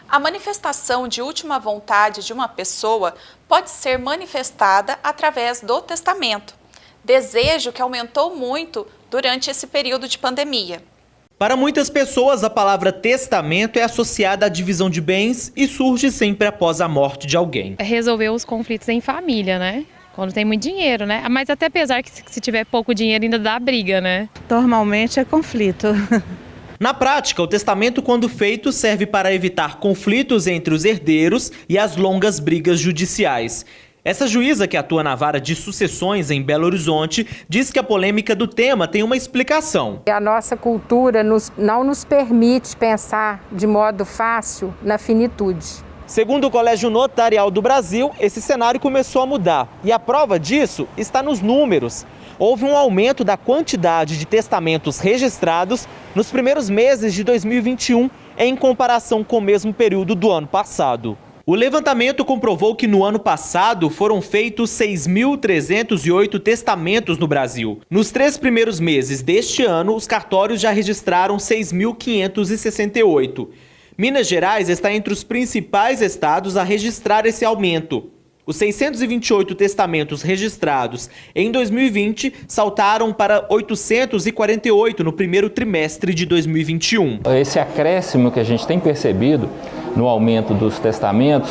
A manifestação de última vontade de uma pessoa pode ser manifestada através do testamento, desejo que aumentou muito durante esse período de pandemia. Para muitas pessoas, a palavra testamento é associada à divisão de bens e surge sempre após a morte de alguém. Resolver os conflitos em família, né? Quando tem muito dinheiro, né? Mas até apesar que se tiver pouco dinheiro ainda dá briga, né? Normalmente é conflito. Na prática, o testamento, quando feito, serve para evitar conflitos entre os herdeiros e as longas brigas judiciais. Essa juíza, que atua na vara de sucessões em Belo Horizonte, diz que a polêmica do tema tem uma explicação. A nossa cultura não nos permite pensar de modo fácil na finitude. Segundo o Colégio Notarial do Brasil, esse cenário começou a mudar. E a prova disso está nos números. Houve um aumento da quantidade de testamentos registrados nos primeiros meses de 2021, em comparação com o mesmo período do ano passado. O levantamento comprovou que no ano passado foram feitos 6.308 testamentos no Brasil. Nos 3 primeiros meses deste ano, os cartórios já registraram 6.568. Minas Gerais está entre os principais estados a registrar esse aumento. Os 628 testamentos registrados em 2020 saltaram para 848 no primeiro trimestre de 2021. Esse acréscimo que a gente tem percebido no aumento dos testamentos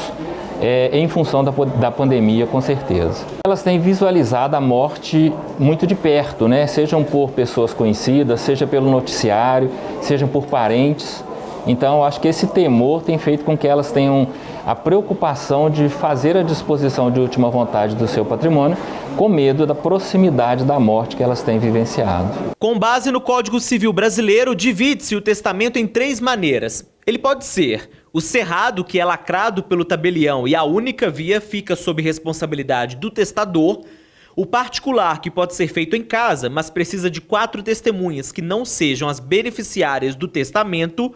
é em função da pandemia, com certeza. Elas têm visualizado a morte muito de perto, né? Sejam por pessoas conhecidas, seja pelo noticiário, sejam por parentes. Então, eu acho que esse temor tem feito com que elas tenham a preocupação de fazer a disposição de última vontade do seu patrimônio, com medo da proximidade da morte que elas têm vivenciado. Com base no Código Civil Brasileiro, divide-se o testamento em 3 maneiras. Ele pode ser o cerrado, que é lacrado pelo tabelião e a única via fica sob responsabilidade do testador. O particular, que pode ser feito em casa, mas precisa de 4 testemunhas que não sejam as beneficiárias do testamento.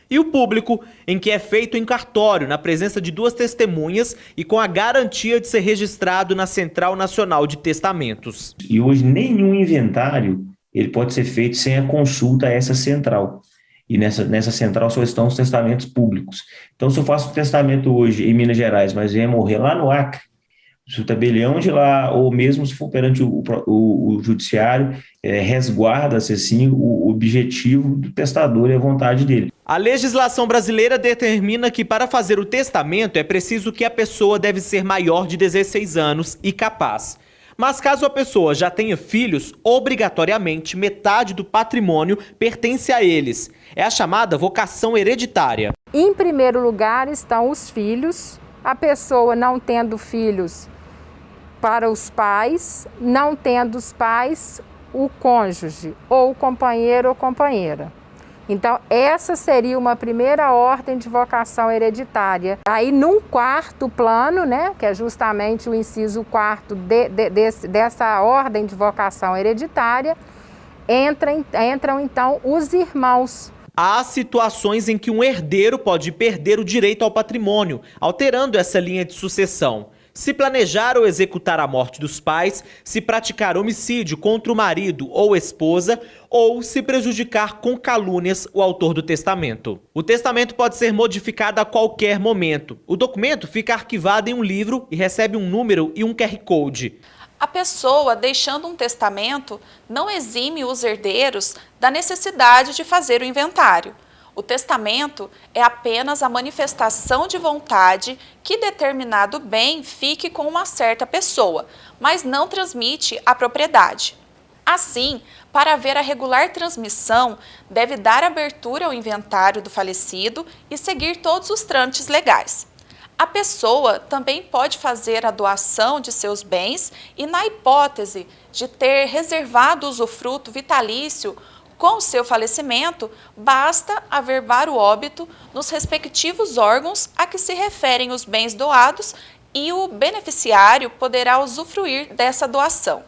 E o público, em que é feito em cartório, na presença de 2 testemunhas e com a garantia de ser registrado na Central Nacional de Testamentos. E hoje nenhum inventário ele pode ser feito sem a consulta a essa central. E nessa central só estão os testamentos públicos. Então, se eu faço um testamento hoje em Minas Gerais, mas venho morrer lá no Acre, se o tabelião de lá, ou mesmo se for perante o judiciário, resguarda-se assim o objetivo do testador e a vontade dele. A legislação brasileira determina que para fazer o testamento é preciso que a pessoa deve ser maior de 16 anos e capaz. Mas caso a pessoa já tenha filhos, obrigatoriamente metade do patrimônio pertence a eles. É a chamada vocação hereditária. Em primeiro lugar estão os filhos. A pessoa não tendo filhos para os pais, não tendo os pais, o cônjuge, ou o companheiro ou companheira. Então, essa seria uma primeira ordem de vocação hereditária. Aí, num quarto plano, né, que é justamente o inciso 4 dessa ordem de vocação hereditária, entram então os irmãos. Há situações em que um herdeiro pode perder o direito ao patrimônio, alterando essa linha de sucessão. Se planejar ou executar a morte dos pais, se praticar homicídio contra o marido ou esposa, ou se prejudicar com calúnias o autor do testamento. O testamento pode ser modificado a qualquer momento. O documento fica arquivado em um livro e recebe um número e um QR Code. A pessoa, deixando um testamento, não exime os herdeiros da necessidade de fazer o inventário. O testamento é apenas a manifestação de vontade que determinado bem fique com uma certa pessoa, mas não transmite a propriedade. Assim, para haver a regular transmissão, deve dar abertura ao inventário do falecido e seguir todos os trâmites legais. A pessoa também pode fazer a doação de seus bens e, na hipótese de ter reservado o usufruto vitalício com o seu falecimento, basta averbar o óbito nos respectivos órgãos a que se referem os bens doados e o beneficiário poderá usufruir dessa doação.